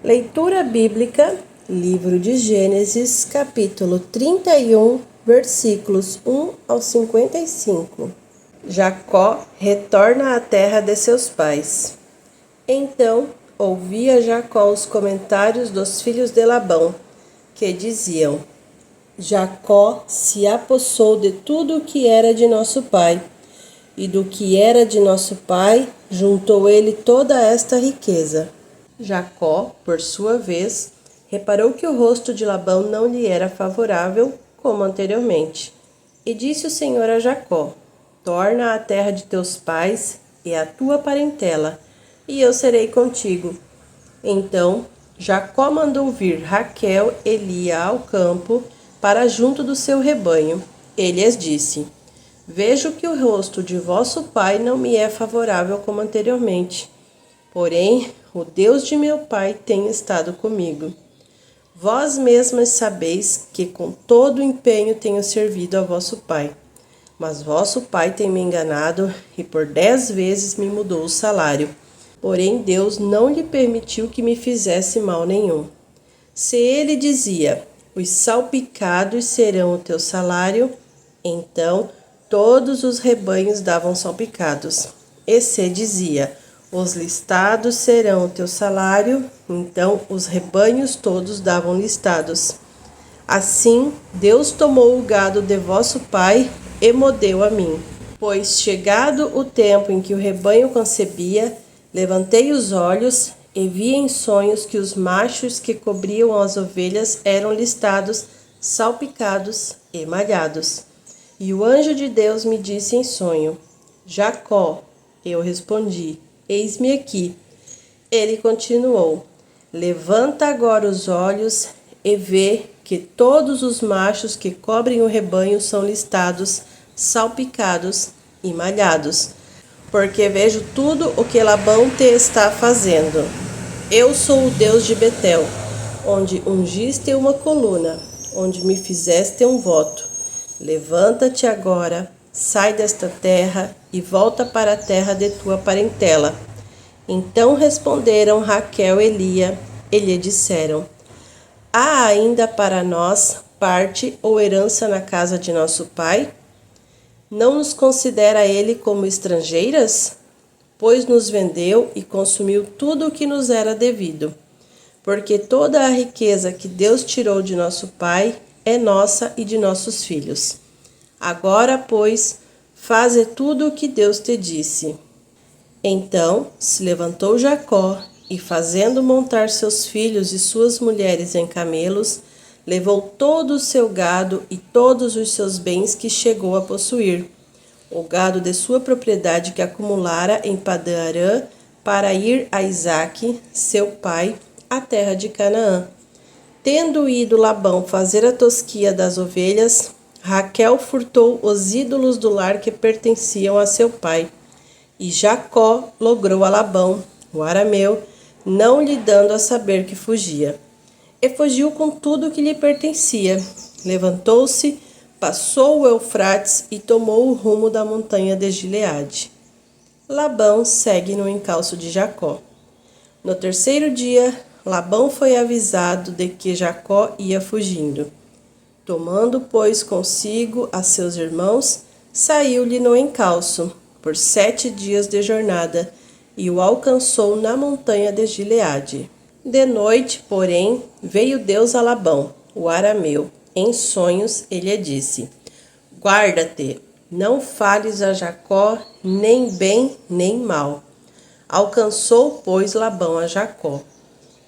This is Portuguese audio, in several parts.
Leitura bíblica, livro de Gênesis, capítulo 31, versículos 1 ao 55. Jacó retorna à terra de seus pais. Então ouvia Jacó os comentários dos filhos de Labão, que diziam: Jacó se apossou de tudo o que era de nosso pai, e do que era de nosso pai juntou ele toda esta riqueza. Jacó, por sua vez, reparou que o rosto de Labão não lhe era favorável, como anteriormente. E disse o Senhor a Jacó: Torna à terra de teus pais e à tua parentela, e eu serei contigo. Então Jacó mandou vir Raquel e Lia ao campo, para junto do seu rebanho. Ele lhes disse: Vejo que o rosto de vosso pai não me é favorável como anteriormente. Porém, o Deus de meu pai tem estado comigo. Vós mesmas sabeis que com todo o empenho tenho servido a vosso pai. Mas vosso pai tem me enganado e por 10 vezes me mudou o salário. Porém, Deus não lhe permitiu que me fizesse mal nenhum. Se ele dizia: Os salpicados serão o teu salário, então todos os rebanhos davam salpicados. E se dizia: Os listados serão o teu salário, então os rebanhos todos davam listados. Assim, Deus tomou o gado de vosso pai e mo deu a mim. Pois chegado o tempo em que o rebanho concebia, levantei os olhos e vi em sonhos que os machos que cobriam as ovelhas eram listados, salpicados e malhados. E o anjo de Deus me disse em sonho: Jacó. Eu respondi: Eis-me aqui. Ele continuou: Levanta agora os olhos e vê que todos os machos que cobrem o rebanho são listados, salpicados e malhados, porque vejo tudo o que Labão te está fazendo. Eu sou o Deus de Betel, onde ungiste uma coluna, onde me fizeste um voto. Levanta-te agora, sai desta terra e volta para a terra de tua parentela. Então responderam Raquel e Lia e lhe disseram: Há ainda para nós parte ou herança na casa de nosso pai? Não nos considera ele como estrangeiras? Pois nos vendeu e consumiu tudo o que nos era devido. Porque toda a riqueza que Deus tirou de nosso pai é nossa e de nossos filhos. Agora, pois, faze tudo o que Deus te disse. Então se levantou Jacó e, fazendo montar seus filhos e suas mulheres em camelos, levou todo o seu gado e todos os seus bens que chegou a possuir, o gado de sua propriedade que acumulara em Padã-Arã, para ir a Isaque, seu pai, à terra de Canaã. Tendo ido Labão fazer a tosquia das ovelhas, Raquel furtou os ídolos do lar que pertenciam a seu pai. E Jacó logrou a Labão, o arameu, não lhe dando a saber que fugia. E fugiu com tudo que lhe pertencia. Levantou-se, passou o Eufrates e tomou o rumo da montanha de Gileade. Labão segue no encalço de Jacó. No terceiro dia, Labão foi avisado de que Jacó ia fugindo. Tomando, pois, consigo a seus irmãos, saiu-lhe no encalço, por 7 dias de jornada, e o alcançou na montanha de Gileade. De noite, porém, veio Deus a Labão, o arameu. Em sonhos, ele disse: Guarda-te, não fales a Jacó, nem bem, nem mal. Alcançou, pois, Labão a Jacó.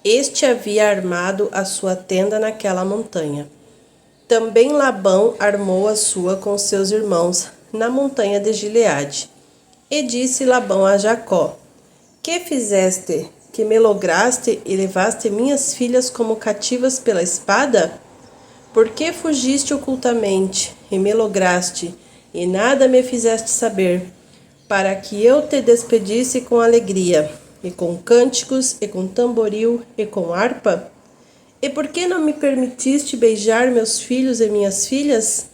Este havia armado a sua tenda naquela montanha. Também Labão armou a sua com seus irmãos na montanha de Gileade. E disse Labão a Jacó: Que fizeste, que me lograste e levaste minhas filhas como cativas pela espada? Por que fugiste ocultamente e me lograste, e nada me fizeste saber, para que eu te despedisse com alegria, e com cânticos, e com tamboril, e com harpa? E por que não me permitiste beijar meus filhos e minhas filhas?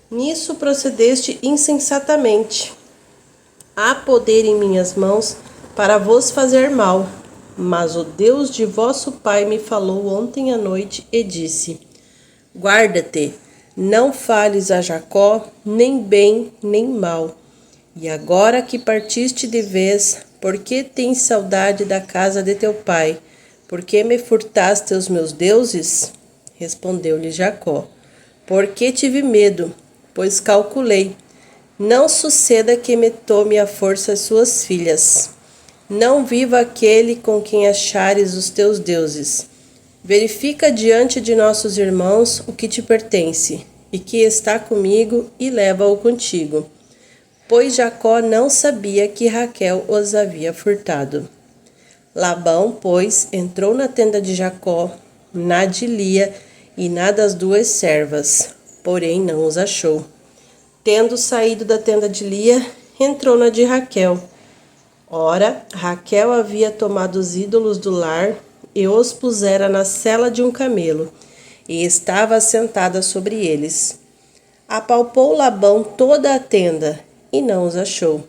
Nisso procedeste insensatamente. Há poder em minhas mãos para vos fazer mal, mas o Deus de vosso pai me falou ontem à noite e disse: guarda-te, não fales a Jacó, nem bem, nem mal. E agora que partiste de vez, por que tens saudade da casa de teu pai? Por que me furtaste os meus deuses? Respondeu-lhe Jacó: porque tive medo, pois calculei, não suceda que me tome à força as suas filhas. Não viva aquele com quem achares os teus deuses. Verifica diante de nossos irmãos o que te pertence, e que está comigo, e leva-o contigo. Pois Jacó não sabia que Raquel os havia furtado. Labão, pois, entrou na tenda de Jacó, na de Lia e na das duas servas, porém não os achou. Tendo saído da tenda de Lia, entrou na de Raquel. Ora, Raquel havia tomado os ídolos do lar e os pusera na sela de um camelo, e estava assentada sobre eles. Apalpou Labão toda a tenda, e não os achou.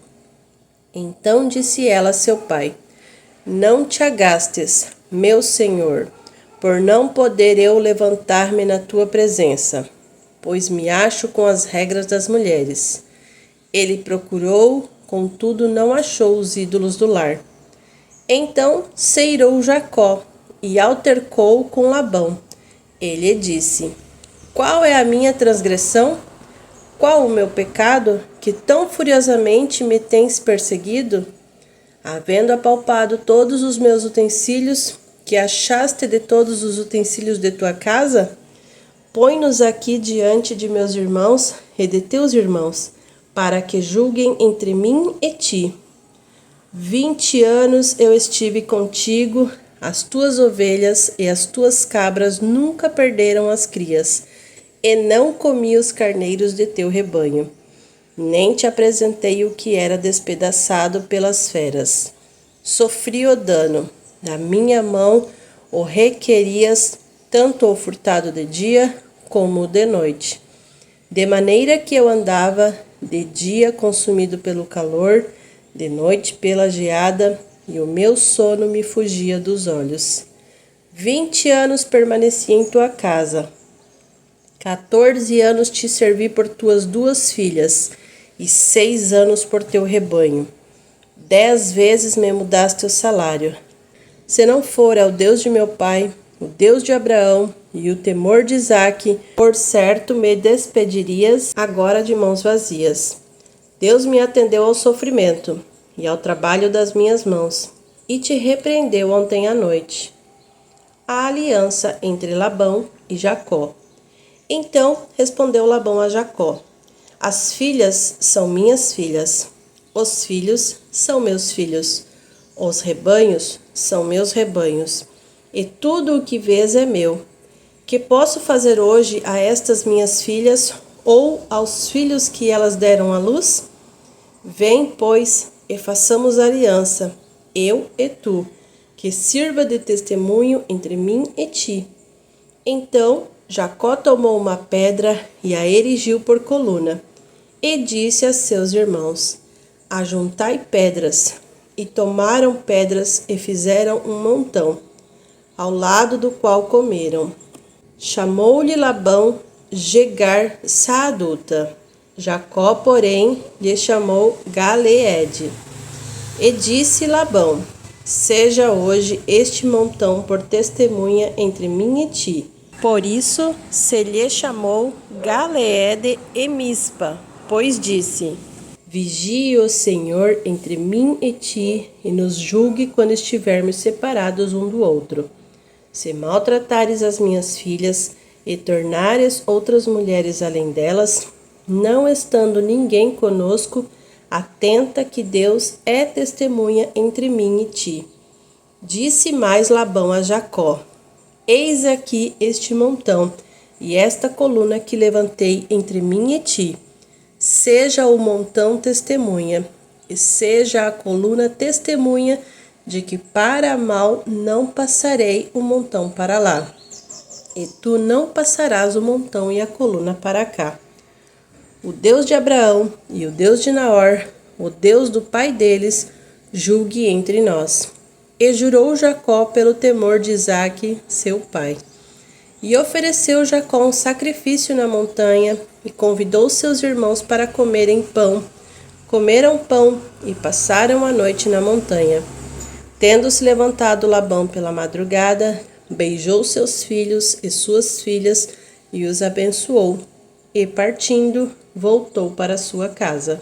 Então disse ela a seu pai: não te agastes, meu senhor, por não poder eu levantar-me na tua presença, pois me acho com as regras das mulheres. Ele procurou, contudo não achou os ídolos do lar. Então se irou Jacó e altercou com Labão. Ele disse: qual é a minha transgressão? Qual o meu pecado, que tão furiosamente me tens perseguido? Havendo apalpado todos os meus utensílios, que achaste de todos os utensílios de tua casa? Põe-nos aqui diante de meus irmãos e de teus irmãos, para que julguem entre mim e ti. 20 anos eu estive contigo, as tuas ovelhas e as tuas cabras nunca perderam as crias, e não comi os carneiros de teu rebanho, nem te apresentei o que era despedaçado pelas feras. Sofri o dano, da minha mão o requerias, tanto o furtado de dia como o de noite. De maneira que eu andava de dia consumido pelo calor, de noite pela geada, e o meu sono me fugia dos olhos. 20 anos permaneci em tua casa. 14 anos te servi por tuas 2 filhas, e 6 anos por teu rebanho. 10 vezes me mudaste o salário. Se não for ao Deus de meu pai, o Deus de Abraão e o temor de Isaque, por certo me despedirias agora de mãos vazias. Deus me atendeu ao sofrimento e ao trabalho das minhas mãos, e te repreendeu ontem à noite. A aliança entre Labão e Jacó. Então respondeu Labão a Jacó: as filhas são minhas filhas, os filhos são meus filhos, os rebanhos são meus rebanhos, e tudo o que vês é meu. Que posso fazer hoje a estas minhas filhas ou aos filhos que elas deram à luz? Vem, pois, e façamos aliança, eu e tu, que sirva de testemunho entre mim e ti. Então Jacó tomou uma pedra e a erigiu por coluna, e disse a seus irmãos: ajuntai pedras. E tomaram pedras e fizeram um montão, ao lado do qual comeram. Chamou-lhe Labão Jegar Saaduta. Jacó, porém, lhe chamou Galeede. E disse Labão: seja hoje este montão por testemunha entre mim e ti. Por isso se lhe chamou Galeede e Mispa, pois disse: vigie o Senhor entre mim e ti, e nos julgue quando estivermos separados um do outro. Se maltratares as minhas filhas e tornares outras mulheres além delas, não estando ninguém conosco, atenta que Deus é testemunha entre mim e ti. Disse mais Labão a Jacó: eis aqui este montão e esta coluna que levantei entre mim e ti. Seja o montão testemunha, e seja a coluna testemunha de que para mal não passarei o montão para lá, e tu não passarás o montão e a coluna para cá. O Deus de Abraão e o Deus de Naor, o Deus do pai deles, julgue entre nós. E jurou Jacó pelo temor de Isaque, seu pai. E ofereceu Jacó um sacrifício na montanha, e convidou seus irmãos para comerem pão. Comeram pão e passaram a noite na montanha. Tendo-se levantado Labão pela madrugada, beijou seus filhos e suas filhas e os abençoou. E partindo, voltou para sua casa.